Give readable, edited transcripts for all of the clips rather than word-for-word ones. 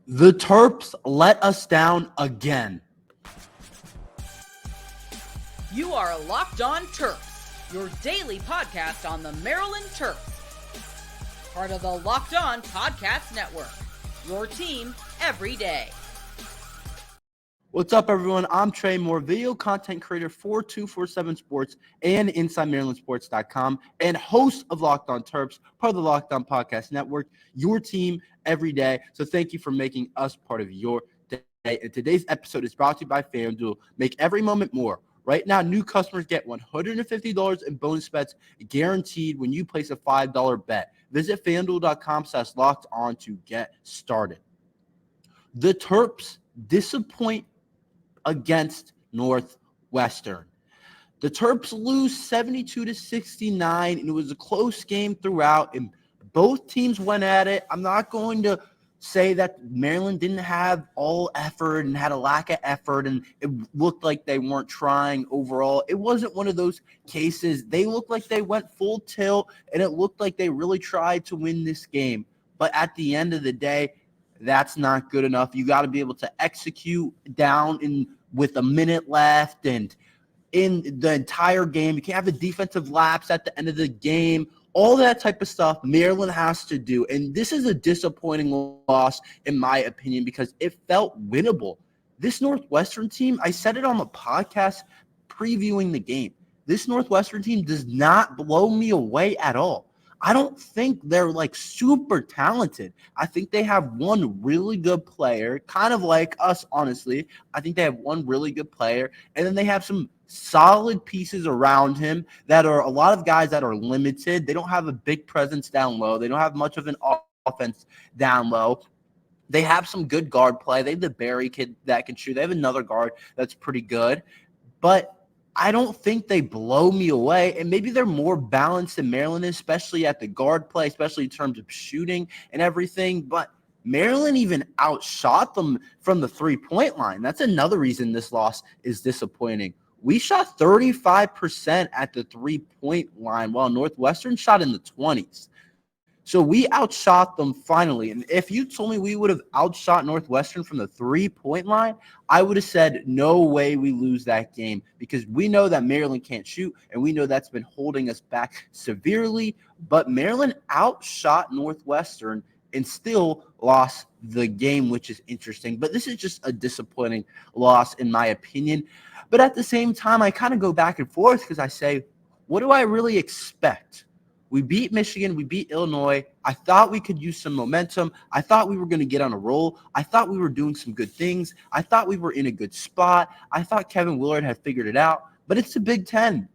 The Terps let us down again. You are Locked On Terps, your daily podcast on the Maryland Terps. Part of the Locked On Podcast Network, your team every day. What's up, everyone? I'm Tre Moore, video content creator for 247 Sports and InsideMarylandSports.com, and host of Locked On Terps, part of the Locked On Podcast Network, your team every day. So thank you for making us part of your day. And today's episode is brought to you by FanDuel. Make every moment more. Right now, new customers get $150 in bonus bets guaranteed when you place a $5 bet. Visit FanDuel.com/lockedon to get started. The Terps disappoint against Northwestern. The Terps lose 72-69, and it was a close game throughout, and both teams went at it. I'm not going to say that Maryland didn't have all effort and had a lack of effort, and it looked like they weren't trying overall. It wasn't one of those cases. They looked like they went full tilt, and it looked like they really tried to win this game. But at the end of the day, that's not good enough. You got to be able to execute down with a minute left and in the entire game. You can't have a defensive lapse at the end of the game. All that type of stuff Maryland has to do. And this is a disappointing loss, in my opinion, because it felt winnable. This Northwestern team, I said it on the podcast previewing the game, this Northwestern team does not blow me away at all. I don't think they're like super talented. I think they have one really good player, kind of like us, honestly. I think they have one really good player, and then they have some solid pieces around him that are a lot of guys that are limited. They don't have a big presence down low. They don't have much of an offense down low. They have some good guard play. They have the Barry kid that can shoot. They have another guard that's pretty good, but I don't think they blow me away, and maybe they're more balanced than Maryland is, especially at the guard play, especially in terms of shooting and everything, but Maryland even outshot them from the three-point line. That's another reason this loss is disappointing. We shot 35% at the three-point line, while Northwestern shot in the 20s. So we outshot them finally. And if you told me we would have outshot Northwestern from the three-point line, I would have said no way we lose that game, because we know that Maryland can't shoot, and we know that's been holding us back severely. But Maryland outshot Northwestern and still lost the game, which is interesting. But this is just a disappointing loss, in my opinion. But at the same time, I kind of go back and forth because I say, what do I really expect? We beat Michigan. We beat Illinois. I thought we could use some momentum. I thought we were going to get on a roll. I thought we were doing some good things. I thought we were in a good spot. I thought Kevin Willard had figured it out. But it's the Big Ten.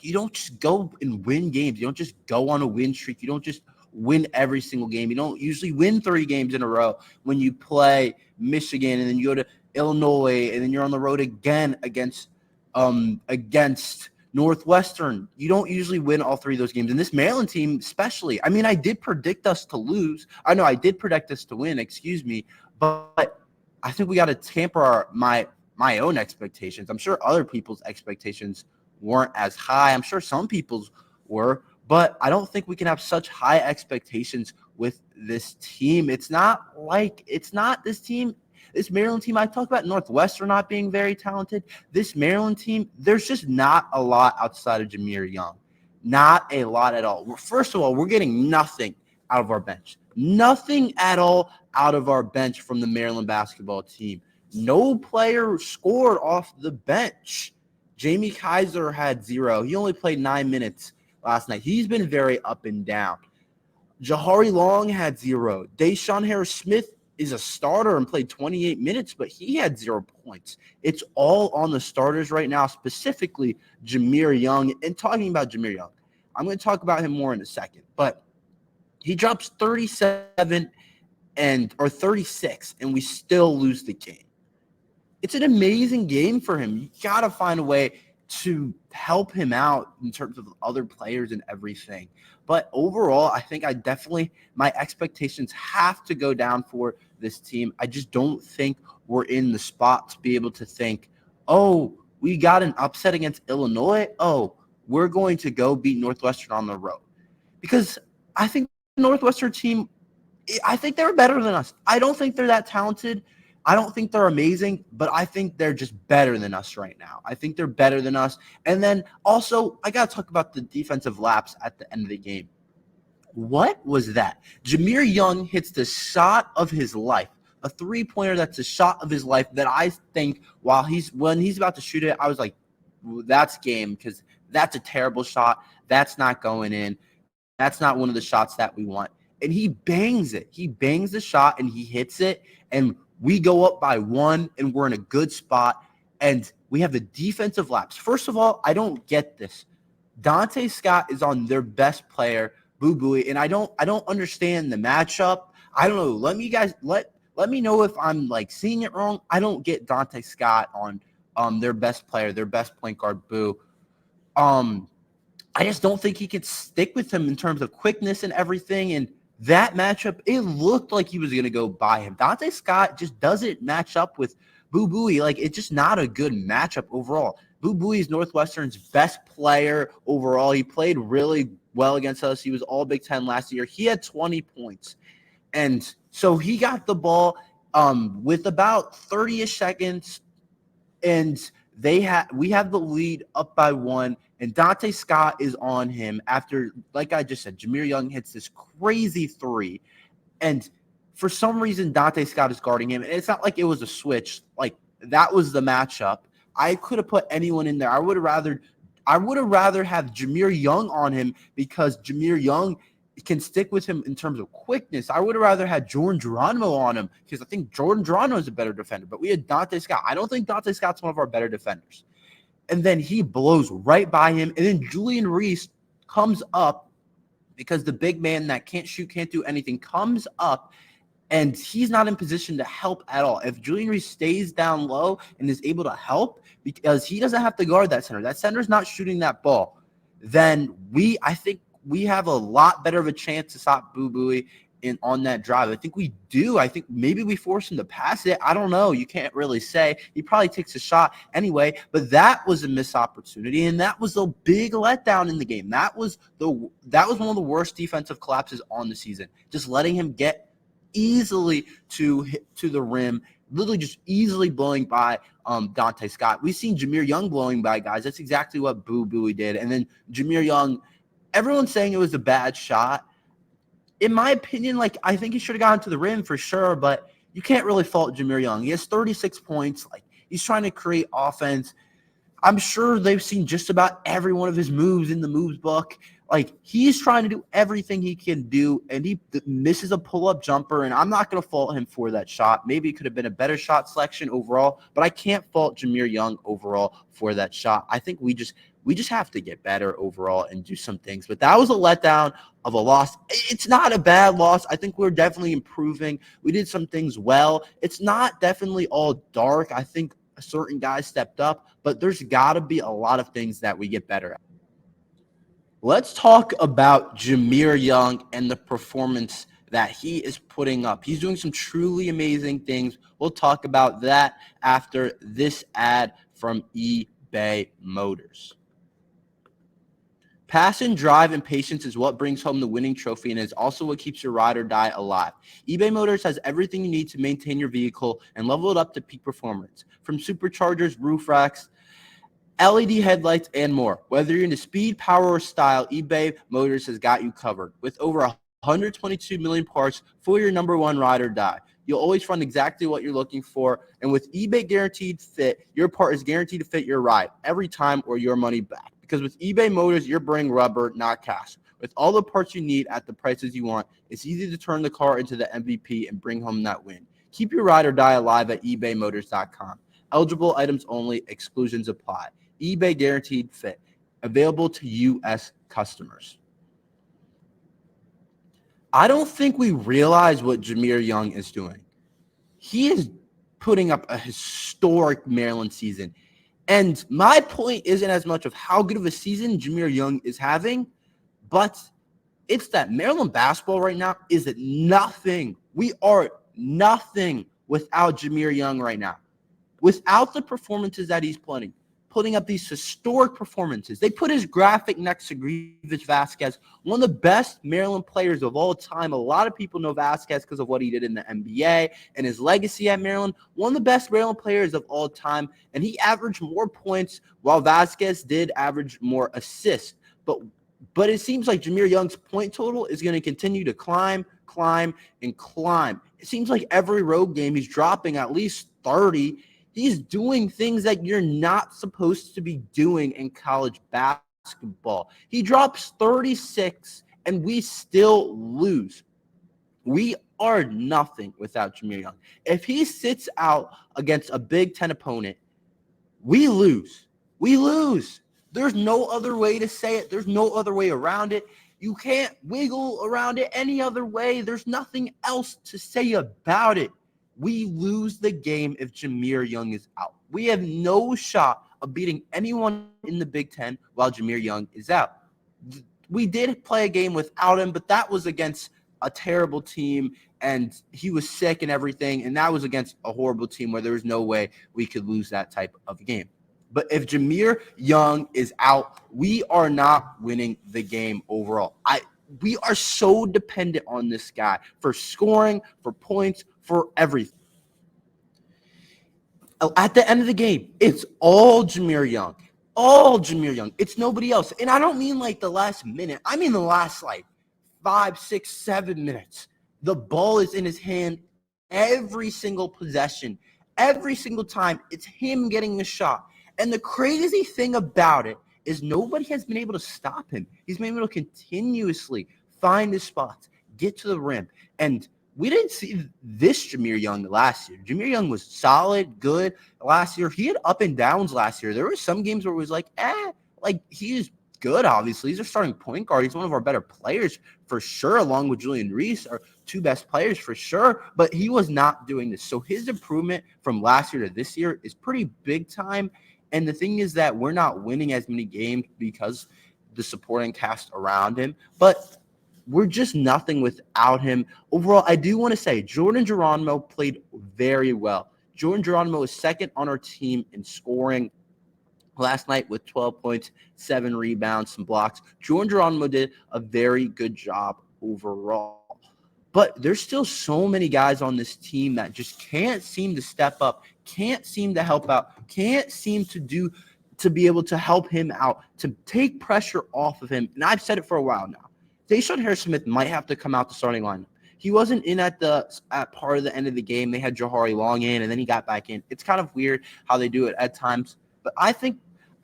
You don't just go and win games. You don't just go on a win streak. You don't just win every single game. You don't usually win 3 games in a row when you play Michigan and then you go to Illinois and then you're on the road again against Northwestern. You don't usually win all 3 of those games. And this Maryland team especially, I mean, I did predict us to lose. I know I did predict us to win, but I think we got to tamper my own expectations. I'm sure other people's expectations weren't as high. I'm sure some people's were, but I don't think we can have such high expectations with this team. It's not this team. This Maryland team, I talked about Northwestern not being very talented. This Maryland team, there's just not a lot outside of Jahmir Young. Not a lot at all. First of all, we're getting nothing out of our bench. Nothing at all out of our bench from the Maryland basketball team. No player scored off the bench. Jamie Kaiser had 0. He only played 9 minutes last night. He's been very up and down. Jahari Long had 0. Deshaun Harris-Smith is a starter and played 28 minutes, but he had 0 points. It's all on the starters right now, specifically Jahmir Young. And talking about Jahmir Young, I'm going to talk about him more in a second, but he drops 37 or 36, and we still lose the game. It's an amazing game for him. You got to find a way to help him out in terms of other players and everything. But overall, I think my expectations have to go down for this team. I just don't think we're in the spot to be able to think, oh, we got an upset against Illinois. Oh, we're going to go beat Northwestern on the road. Because I think the Northwestern team I think they're better than us. I don't think they're that talented. I don't think they're amazing, but I think they're just better than us right now. I think they're better than us. And then also, I got to talk about the defensive lapse at the end of the game. What was that? Jahmir Young hits the shot of his life, a three-pointer that's a shot of his life that I think when he's about to shoot it, I was like, that's game, because that's a terrible shot. That's not going in. That's not one of the shots that we want. And he bangs it. He bangs the shot, and he hits it, and we go up by 1, and we're in a good spot, and we have the defensive lapse. First of all, I don't get this. Dante Scott is on their best player, Boo Buie, and I don't understand the matchup. I don't know. Let me know if I'm like seeing it wrong. I don't get Dante Scott on their best player, their best point guard, Boo. I just don't think he could stick with him in terms of quickness and everything. And that matchup, it looked like he was going to go by him. Dante Scott just doesn't match up with Boo Buie. Like, it's just not a good matchup overall. Boo Buie is Northwestern's best player overall. He played really well against us. He was all Big Ten last year. He had 20 points. And so he got the ball with about 30-ish seconds, and we have the lead up by 1, and Dante Scott is on him after, like I just said, Jahmir Young hits this crazy 3, and for some reason Dante Scott is guarding him, and it's not like it was a switch. Like, that was the matchup. I could have put anyone in there. I would have rather have Jahmir Young on him, because Jahmir Young can stick with him in terms of quickness. I would have rather had Jordan Geronimo on him, because I think Jordan Geronimo is a better defender, but we had Dante Scott. I don't think Dante Scott's one of our better defenders. And then he blows right by him, and then Julian Reese comes up, because the big man that can't shoot, can't do anything, comes up, and he's not in position to help at all. If Julian Reese stays down low and is able to help, because he doesn't have to guard that center's not shooting that ball, then I think we have a lot better of a chance to stop Boo Buie on that drive. I think we do. I think maybe we force him to pass it. I don't know. You can't really say. He probably takes a shot anyway, but that was a missed opportunity, and that was a big letdown in the game. That was one of the worst defensive collapses on the season. Just letting him get easily to the rim, literally just easily blowing by Dante Scott. We've seen Jahmir Young blowing by guys. That's exactly what Boo Buie did. And then Jahmir Young, everyone's saying it was a bad shot. In my opinion, like, I think he should have gotten to the rim for sure, but you can't really fault Jahmir Young. He has 36 points. Like, he's trying to create offense. I'm sure they've seen just about every one of his moves in the moves book. Like, he's trying to do everything he can do, and he misses a pull-up jumper, and I'm not going to fault him for that shot. Maybe it could have been a better shot selection overall, but I can't fault Jahmir Young overall for that shot. I think we just have to get better overall and do some things. But that was a letdown of a loss. It's not a bad loss. I think we're definitely improving. We did some things well. It's not definitely all dark. I think certain guys stepped up, but there's got to be a lot of things that we get better at. Let's talk about Jahmir Young and the performance that he is putting up. He's doing some truly amazing things. We'll talk about that after this ad from eBay Motors. Passion, drive, and patience is what brings home the winning trophy, and is also what keeps your ride or die alive. eBay Motors has everything you need to maintain your vehicle and level it up to peak performance. From superchargers, roof racks, LED headlights, and more. Whether you're into speed, power, or style, eBay Motors has got you covered. With over 122 million parts for your number one ride or die. You'll always find exactly what you're looking for. And with eBay Guaranteed Fit, your part is guaranteed to fit your ride every time, or your money back. Because with eBay Motors, you're bringing rubber, not cash. With all the parts you need at the prices you want, it's easy to turn the car into the MVP and bring home that win. Keep your ride or die alive at ebaymotors.com. Eligible items only. Exclusions apply. eBay Guaranteed Fit. Available to U.S. customers. I don't think we realize what Jahmir Young is doing. He is putting up a historic Maryland season. And my point isn't as much of how good of a season Jahmir Young is having, but it's that Maryland basketball right now is at nothing. We are nothing without Jahmir Young right now. Without the performances that he's putting up these historic performances. They put his graphic next to Grievous Vasquez, one of the best Maryland players of all time. A lot of people know Vasquez because of what he did in the NBA and his legacy at Maryland. One of the best Maryland players of all time, and he averaged more points while Vasquez did average more assists. But it seems like Jahmir Young's point total is going to continue to climb. It seems like every road game he's dropping at least 30. He's doing things that you're not supposed to be doing in college basketball. He drops 36, and we still lose. We are nothing without Jahmir Young. If he sits out against a Big Ten opponent, we lose. We lose. There's no other way to say it. There's no other way around it. You can't wiggle around it any other way. There's nothing else to say about it. We lose the game if Jahmir Young is out. We have no shot of beating anyone in the Big Ten while Jahmir Young is out. We did play a game without him, but that was against a terrible team, and he was sick and everything, and that was against a horrible team where there was no way we could lose that type of game. But if Jahmir Young is out, we are not winning the game overall. We are so dependent on this guy for scoring, for points, for everything. At the end of the game, it's all Jahmir Young. All Jahmir Young. It's nobody else. And I don't mean like the last minute. I mean the last 5, 6, 7 minutes. The ball is in his hand every single possession. Every single time, it's him getting a shot. And the crazy thing about it is nobody has been able to stop him. He's been able to continuously find his spots, get to the rim. And we didn't see this Jahmir Young last year. Jahmir Young was solid, good last year. He had up and downs last year. There were some games where it was he is good, obviously. He's a starting point guard. He's one of our better players for sure, along with Julian Reese, our two best players for sure. But he was not doing this. So his improvement from last year to this year is pretty big time. And the thing is that we're not winning as many games because the supporting cast around him. But we're just nothing without him. Overall, I do want to say Jordan Geronimo played very well. Jordan Geronimo is second on our team in scoring last night with 12 points, 7 rebounds, some blocks. Jordan Geronimo did a very good job overall. But there's still so many guys on this team that just can't seem to step up, can't seem to help out, can't seem to be able to help him out, to take pressure off of him. And I've said it for a while now. Deshaun Harris-Smith might have to come out the starting lineup. He wasn't in at part of the end of the game. They had Jahari Long in, and then he got back in. It's kind of weird how they do it at times. But I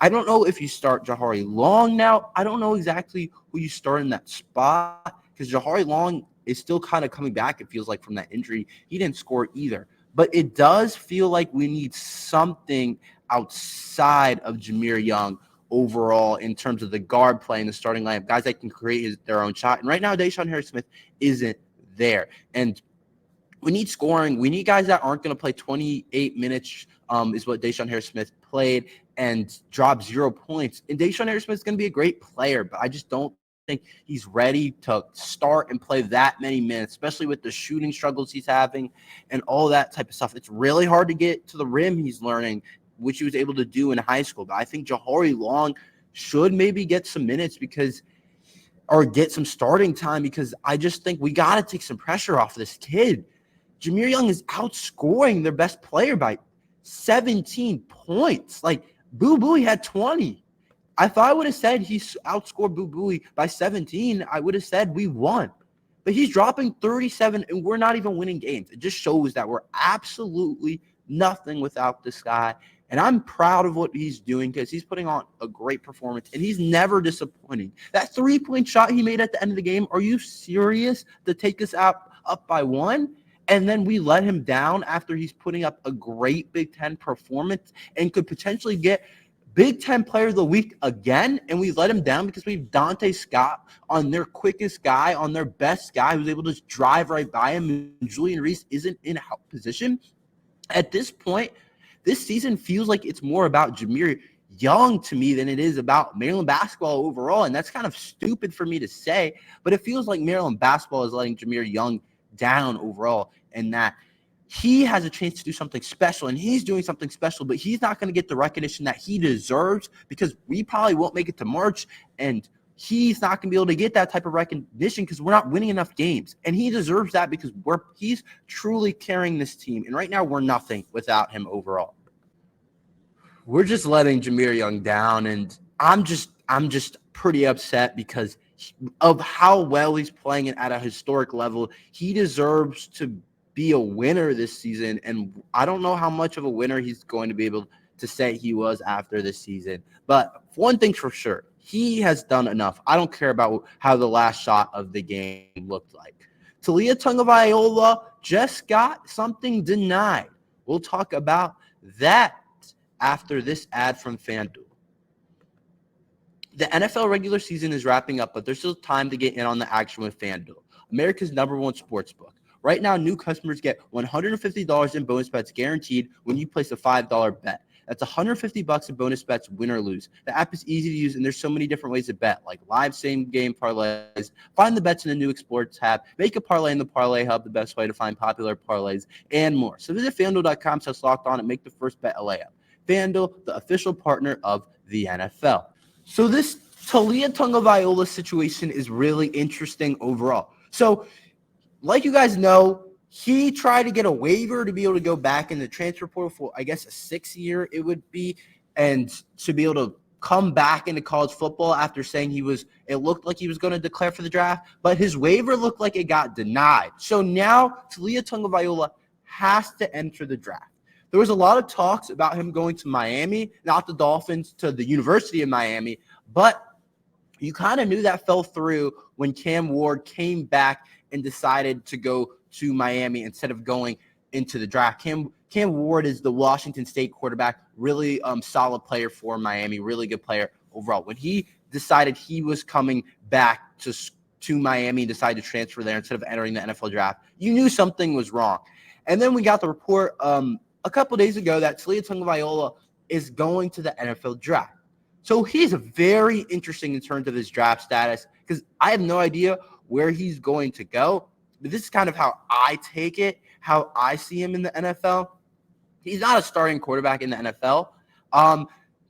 don't know if you start Jahari Long now. I don't know exactly who you start in that spot because Jahari Long is still kind of coming back, it feels like, from that injury. He didn't score either. But it does feel like we need something outside of Jahmir Young overall in terms of the guard play in the starting lineup, guys that can create their own shot. And right now, Deshaun Harris-Smith isn't there. And we need scoring. We need guys that aren't going to play 28 minutes is what Deshaun Harris-Smith played and drop 0 points. And Deshaun Harris-Smith is going to be a great player, but I just don't think he's ready to start and play that many minutes, especially with the shooting struggles he's having and all that type of stuff. It's really hard to get to the rim he's learning, which he was able to do in high school. But I think Jahari Long should maybe get some minutes or get some starting time because I just think we got to take some pressure off this kid. Jahmir Young is outscoring their best player by 17 points. Boo Booey had 20. If I would have said he outscored Boo Booey by 17, I would have said we won. But he's dropping 37, and we're not even winning games. It just shows that we're absolutely nothing without this guy. And I'm proud of what he's doing because he's putting on a great performance, and he's never disappointing. That 3-point shot he made at the end of the game, are you serious to take us up by 1? And then we let him down after he's putting up a great Big Ten performance and could potentially get Big Ten Player of the Week again, and we let him down because we have Dante Scott on their quickest guy, on their best guy who's able to just drive right by him, and Julian Reese isn't in help position. At this point, this season feels like it's more about Jahmir Young to me than it is about Maryland basketball overall, and that's kind of stupid for me to say, but it feels like Maryland basketball is letting Jahmir Young down overall, and that he has a chance to do something special, and he's doing something special, but he's not going to get the recognition that he deserves because we probably won't make it to March, and he's not going to be able to get that type of recognition because we're not winning enough games. And he deserves that because he's truly carrying this team. And right now we're nothing without him overall. We're just letting Jahmir Young down, and I'm just pretty upset because of how well he's playing at a historic level. He deserves to be a winner this season, and I don't know how much of a winner he's going to be able to say he was after this season. But one thing's for sure, he has done enough. I don't care about how the last shot of the game looked like. Taulia Tagovailoa just got something denied. We'll talk about that after this ad from FanDuel. The NFL regular season is wrapping up, but there's still time to get in on the action with FanDuel, America's #1 sportsbook. Right now, new customers get $150 in bonus bets guaranteed when you place a $5 bet. That's $150 in bonus bets, win or lose. The app is easy to use, and there's so many different ways to bet, like live same-game parlays. Find the bets in the new Explore tab. Make a parlay in the Parlay Hub, the best way to find popular parlays, and more. So visit FanDuel.com/lockedon and make the first bet a layup. FanDuel, the official partner of the NFL. So this Taulia Tagovailoa situation is really interesting overall. So, like you guys know, he tried to get a waiver to be able to go back in the transfer portal for, I guess, a 6-year it would be, and to be able to come back into college football after saying it looked like he was going to declare for the draft, but his waiver looked like it got denied. So now Taulia Tagovailoa has to enter the draft. There was a lot of talks about him going to Miami, not the Dolphins, to the University of Miami, but you kind of knew that fell through when Cam Ward came back and decided to go to Miami instead of going into the draft. Cam Ward is the Washington State quarterback, really solid player for Miami, really good player overall. When he decided he was coming back to Miami and decided to transfer there instead of entering the NFL draft, you knew something was wrong. And then we got the report a couple days ago that Taulia Tagovailoa is going to the NFL draft. So he's very interesting in terms of his draft status because I have no idea where he's going to go. But this is kind of how I take it, how I see him in the NFL. He's not a starting quarterback in the NFL.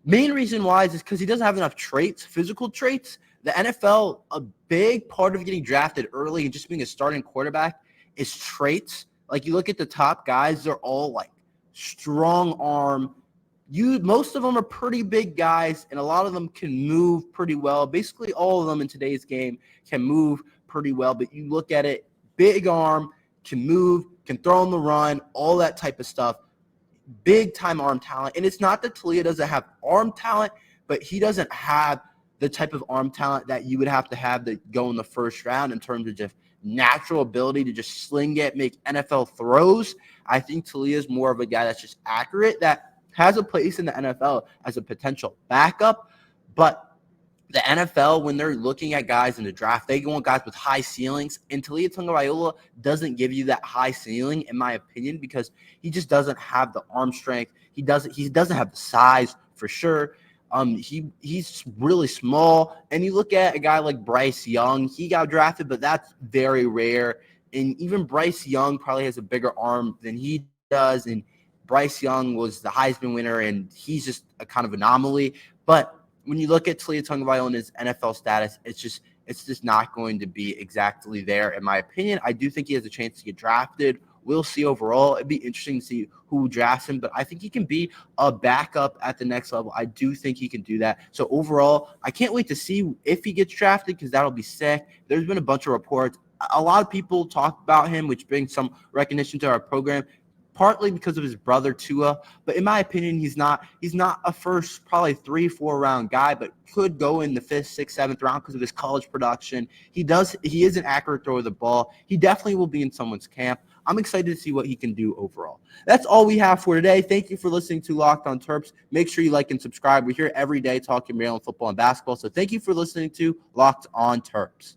Main reason why is because he doesn't have enough traits, physical traits. The NFL, a big part of getting drafted early and just being a starting quarterback is traits. Like you look at the top guys, they're all like strong arm. Most of them are pretty big guys, and a lot of them can move pretty well. Basically, all of them in today's game can move pretty well. But you look at it, big arm, can move, can throw on the run, all that type of stuff. Big-time arm talent. And it's not that Taulia doesn't have arm talent, but he doesn't have the type of arm talent that you would have to go in the first round in terms of just natural ability to just sling it, make NFL throws. I think Taulia is more of a guy that's just accurate, that has a place in the NFL as a potential backup. But the NFL, when they're looking at guys in the draft, they go on guys with high ceilings. And Taulia Tagovailoa doesn't give you that high ceiling, in my opinion, because he just doesn't have the arm strength. He doesn't have the size for sure. He's really small. And you look at a guy like Bryce Young, he got drafted, but that's very rare. And even Bryce Young probably has a bigger arm than he does. And Bryce Young was the Heisman winner, and he's just a kind of anomaly. But when you look at Taulia Tagovailoa and his NFL status, it's just not going to be exactly there, in my opinion. I do think he has a chance to get drafted. We'll see overall. It'd be interesting to see who drafts him, but I think he can be a backup at the next level. I do think he can do that. So overall, I can't wait to see if he gets drafted because that'll be sick. There's been a bunch of reports. A lot of people talk about him, which brings some recognition to our program, partly because of his brother Tua, but in my opinion, he's not a first probably 3-4 round guy, but could go in the 5th, 6th, 7th round because of his college production. He is an accurate thrower of the ball. He definitely will be in someone's camp. I'm excited to see what he can do overall. That's all we have for today. Thank you for listening to Locked on Terps. Make sure you like and subscribe. We're here every day talking Maryland football and basketball. So thank you for listening to Locked on Terps.